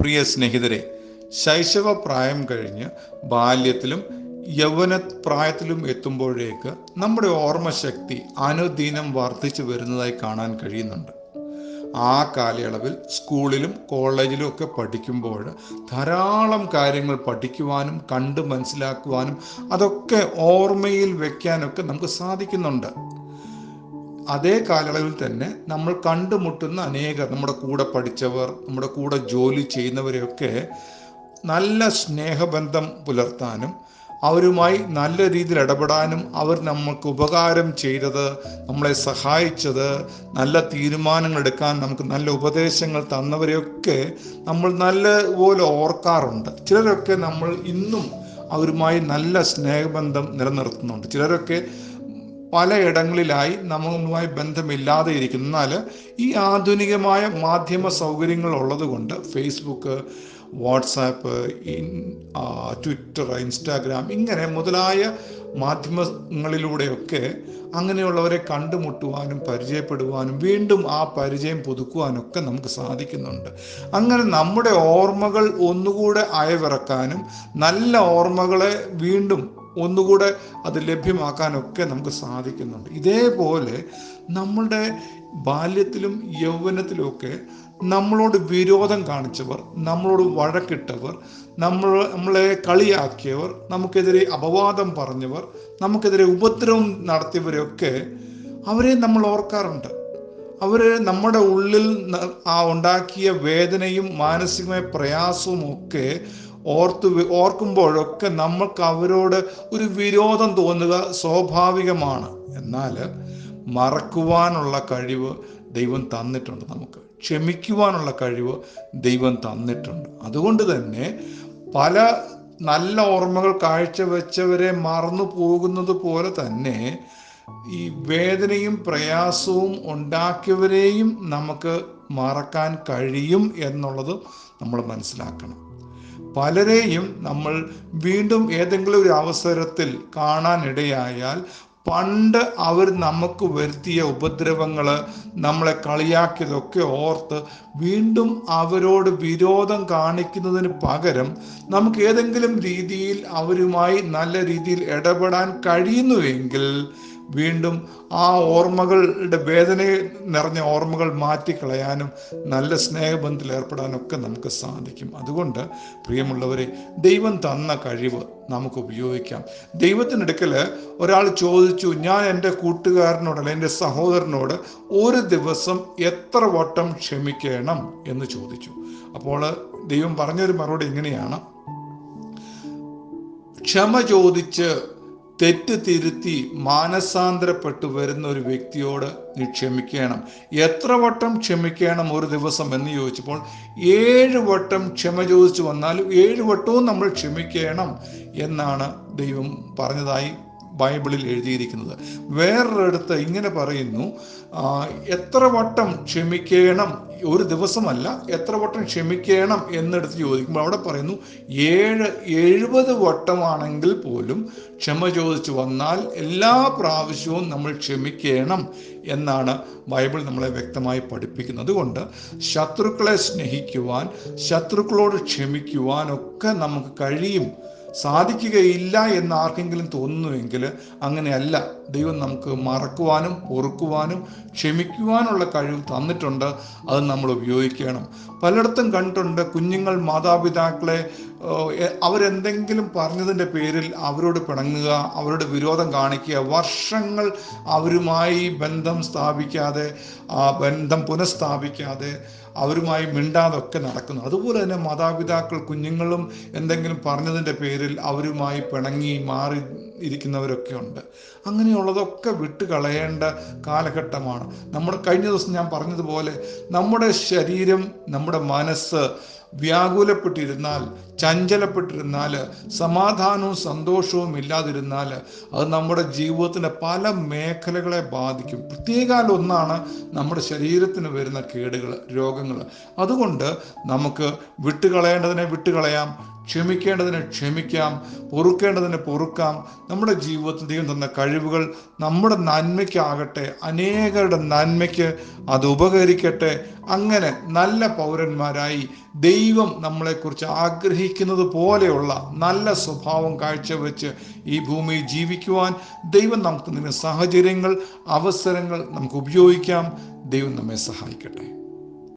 പ്രിയ സ്നേഹിതരെ, ശൈശവ പ്രായം കഴിഞ്ഞ് ബാല്യത്തിലും യൗവന പ്രായത്തിലും എത്തുമ്പോഴേക്ക് നമ്മുടെ ഓർമ്മശക്തി അനുദിനം വർദ്ധിച്ചു വരുന്നതായി കാണാൻ കഴിയുന്നുണ്ട്. ആ കാലയളവിൽ സ്കൂളിലും കോളേജിലും ഒക്കെ പഠിക്കുമ്പോൾ ധാരാളം കാര്യങ്ങൾ പഠിക്കുവാനും കണ്ട് മനസ്സിലാക്കുവാനും അതൊക്കെ ഓർമ്മയിൽ വയ്ക്കാനൊക്കെ നമുക്ക് സാധിക്കുന്നുണ്ട്. അതേ കാലയളവിൽ തന്നെ നമ്മൾ കണ്ടുമുട്ടുന്ന നമ്മുടെ കൂടെ പഠിച്ചവർ, നമ്മുടെ കൂടെ ജോലി ചെയ്യുന്നവരെയൊക്കെ നല്ല സ്നേഹബന്ധം പുലർത്താനും അവരുമായി നല്ല രീതിയിൽ ഇടപെടാനും, അവർ നമുക്ക് ഉപകാരം ചെയ്തത്, നമ്മളെ സഹായിച്ചത്, നല്ല തീരുമാനങ്ങൾ എടുക്കാൻ നമുക്ക് നല്ല ഉപദേശങ്ങൾ തന്നവരെയൊക്കെ നമ്മൾ നല്ലപോലെ ഓർക്കാറുണ്ട്. ചിലരൊക്കെ നമ്മൾ ഇന്നും അവരുമായി നല്ല സ്നേഹബന്ധം നിലനിർത്തുന്നുണ്ട്. ചിലരൊക്കെ പലയിടങ്ങളിലായി നമ്മളുമായി ബന്ധമില്ലാതെ ഇരിക്കുന്നു. എന്നാൽ ഈ ആധുനികമായ മാധ്യമ സൗകര്യങ്ങൾ ഉള്ളത് കൊണ്ട് ഫേസ്ബുക്ക്, വാട്സാപ്പ്, ട്വിറ്റർ, ഇൻസ്റ്റാഗ്രാം ഇങ്ങനെ മുതലായ മാധ്യമങ്ങളിലൂടെയൊക്കെ അങ്ങനെയുള്ളവരെ കണ്ടുമുട്ടുവാനും പരിചയപ്പെടുവാനും വീണ്ടും ആ പരിചയം പുതുക്കുവാനൊക്കെ നമുക്ക് സാധിക്കുന്നുണ്ട്. അങ്ങനെ നമ്മുടെ ഓർമ്മകൾ ഒന്നുകൂടെ അയവിറക്കാനും നല്ല ഓർമ്മകളെ വീണ്ടും ഒന്നുകൂടെ അത് ലഭ്യമാക്കാനൊക്കെ നമുക്ക് സാധിക്കുന്നുണ്ട്. ഇതേപോലെ നമ്മളുടെ ബാല്യത്തിലും യൗവനത്തിലുമൊക്കെ നമ്മളോട് വിരോധം കാണിച്ചവർ, നമ്മളോട് വഴക്കിട്ടവർ, നമ്മളെ കളിയാക്കിയവർ, നമുക്കെതിരെ അപവാദം പറഞ്ഞവർ, നമുക്കെതിരെ ഉപദ്രവം നടത്തിയവരൊക്കെ അവരെ നമ്മൾ ഓർക്കാറുണ്ട്. അവർ നമ്മുടെ ഉള്ളിൽ ഉണ്ടാക്കിയ വേദനയും മാനസികമായ പ്രയാസവും ഒക്കെ ഓർക്കുമ്പോഴൊക്കെ നമ്മൾക്ക് അവരോട് ഒരു വിരോധം തോന്നുക സ്വാഭാവികമാണ്. എന്നാൽ മറക്കുവാനുള്ള കഴിവ് ദൈവം തന്നിട്ടുണ്ട്. നമുക്ക് ക്ഷമിക്കുവാനുള്ള കഴിവ് ദൈവം തന്നിട്ടുണ്ട്. അതുകൊണ്ട് തന്നെ പല നല്ല ഓർമ്മകൾ കാഴ്ചവെച്ചവരെ മറന്നു പോകുന്നത് പോലെ തന്നെ ഈ വേദനയും പ്രയാസവും ഉണ്ടാക്കിയവരെയും നമുക്ക് മറക്കാൻ കഴിയും എന്നുള്ളത് നമ്മൾ മനസ്സിലാക്കണം. പലരെയും നമ്മൾ വീണ്ടും ഏതെങ്കിലും ഒരു അവസരത്തിൽ കാണാനിടയായാൽ പണ്ട് അവർ നമുക്ക് വരുത്തിയ ഉപദ്രവങ്ങൾ, നമ്മളെ കളിയാക്കിയതൊക്കെ ഓർത്ത് വീണ്ടും അവരോട് വിരോധം കാണിക്കുന്നതിന് പകരം നമുക്ക് ഏതെങ്കിലും രീതിയിൽ അവരുമായി നല്ല രീതിയിൽ ഇടപെടാൻ കഴിയുന്നുവെങ്കിൽ വീണ്ടും ആ ഓർമ്മകളുടെ വേദന നിറഞ്ഞ ഓർമ്മകൾ മാറ്റിക്കളയാനും നല്ല സ്നേഹബന്ധത്തിൽ ഏർപ്പെടാനൊക്കെ നമുക്ക് സാധിക്കും. അതുകൊണ്ട് പ്രിയമുള്ളവരെ, ദൈവം തന്ന കഴിവ് നമുക്ക് ഉപയോഗിക്കാം. ദൈവത്തിനടുക്കൽ ഒരാൾ ചോദിച്ചു, ഞാൻ എൻ്റെ കൂട്ടുകാരനോട് അല്ലെങ്കിൽ എൻ്റെ സഹോദരനോട് ഒരു ദിവസം എത്ര വട്ടം ക്ഷമിക്കണം എന്ന് ചോദിച്ചു. അപ്പോൾ ദൈവം പറഞ്ഞൊരു മറുപടി ഇങ്ങനെയാണ്: ക്ഷമ ചോദിച്ച് തെറ്റ് തിരുത്തി മാനസാന്തരപ്പെട്ടു വരുന്ന ഒരു വ്യക്തിയോട് നീ ക്ഷമിക്കണം. എത്ര വട്ടം ക്ഷമിക്കണം ഒരു ദിവസം എന്ന് ചോദിച്ചപ്പോൾ 7 വട്ടം ക്ഷമ ചോദിച്ചു വന്നാലും 7 വട്ടവും നമ്മൾ ക്ഷമിക്കണം എന്നാണ് ദൈവം പറഞ്ഞതായി ബൈബിളിൽ എഴുതിയിരിക്കുന്നത്. വേറൊരിടത്ത് ഇങ്ങനെ പറയുന്നു, എത്ര വട്ടം ക്ഷമിക്കണം, ഒരു ദിവസമല്ല, എത്ര വട്ടം ക്ഷമിക്കണം എന്നെടുത്ത് ചോദിക്കുമ്പോൾ അവിടെ പറയുന്നു 70 വട്ടമാണെങ്കിൽ പോലും ക്ഷമ ചോദിച്ചു വന്നാൽ എല്ലാ പ്രാവശ്യവും നമ്മൾ ക്ഷമിക്കണം എന്നാണ് ബൈബിൾ നമ്മളെ വ്യക്തമായി പഠിപ്പിക്കുന്നത്. അതുകൊണ്ട് ശത്രുക്കളെ സ്നേഹിക്കുവാൻ, ശത്രുക്കളോട് ക്ഷമിക്കുവാനൊക്കെ നമുക്ക് കഴിയും. സാധിക്കുകയില്ല എന്ന് ആർക്കെങ്കിലും തോന്നുന്നുവെങ്കിൽ അങ്ങനെയല്ല. ദൈവം നമുക്ക് മറക്കുവാനും പൊറുക്കുവാനും ക്ഷമിക്കുവാനുള്ള കഴിവ് തന്നിട്ടുണ്ട്. അത് നമ്മൾ ഉപയോഗിക്കണം. പലയിടത്തും കണ്ടിട്ടുണ്ട്, കുഞ്ഞുങ്ങൾ മാതാപിതാക്കളെ അവരെന്തെങ്കിലും പറഞ്ഞതിൻ്റെ പേരിൽ അവരോട് പിണങ്ങുക, അവരോട് വിരോധം കാണിക്കുക, വർഷങ്ങൾ അവരുമായി ബന്ധം സ്ഥാപിക്കാതെ, ബന്ധം പുനഃസ്ഥാപിക്കാതെ, അവരുമായി മിണ്ടാതൊക്കെ നടക്കുന്നു. അതുപോലെ തന്നെ മാതാപിതാക്കൾ കുഞ്ഞുങ്ങളും എന്തെങ്കിലും പറഞ്ഞതിൻ്റെ പേരിൽ അവരുമായി പിണങ്ങി മാറി ഇരിക്കുന്നവരൊക്കെ ഉണ്ട്. അങ്ങനെയുള്ളതൊക്കെ വിട്ടുകളയേണ്ട കാലഘട്ടമാണ്. കഴിഞ്ഞ ദിവസം ഞാൻ പറഞ്ഞതുപോലെ നമ്മുടെ ശരീരം, നമ്മുടെ മനസ്സ് വ്യാകുലപ്പെട്ടിരുന്നാൽ, ചഞ്ചലപ്പെട്ടിരുന്നാൽ, സമാധാനവും സന്തോഷവും ഇല്ലാതിരുന്നാൽ അത് നമ്മുടെ ജീവിതത്തിൻ്റെ പല മേഖലകളെ ബാധിക്കും. പ്രത്യേകം ഒന്നാണ് നമ്മുടെ ശരീരത്തിന് വരുന്ന കേടുകൾ, രോഗങ്ങൾ. അതുകൊണ്ട് നമുക്ക് വിട്ടുകളയേണ്ടതിനെ വിട്ടുകളയാം, ക്ഷമിക്കേണ്ടതിന് ക്ഷമിക്കാം, പൊറുക്കേണ്ടതിന് പൊറുക്കാം. നമ്മുടെ ജീവിതത്തിൽ ദൈവം തന്ന കഴിവുകൾ നമ്മുടെ നന്മയ്ക്കാകട്ടെ, അനേകരുടെ നന്മയ്ക്ക് അത് ഉപകരിക്കട്ടെ. അങ്ങനെ നല്ല പൗരന്മാരായി ദൈവം നമ്മളെക്കുറിച്ച് ആഗ്രഹിക്കുന്നത് പോലെയുള്ള നല്ല സ്വഭാവം കാഴ്ചവെച്ച് ഈ ഭൂമിയിൽ ജീവിക്കുവാൻ ദൈവം നമുക്ക് നൽകുന്ന സാഹചര്യങ്ങൾ, അവസരങ്ങൾ നമുക്ക് ഉപയോഗിക്കാം. ദൈവം നമ്മെ സഹായിക്കട്ടെ.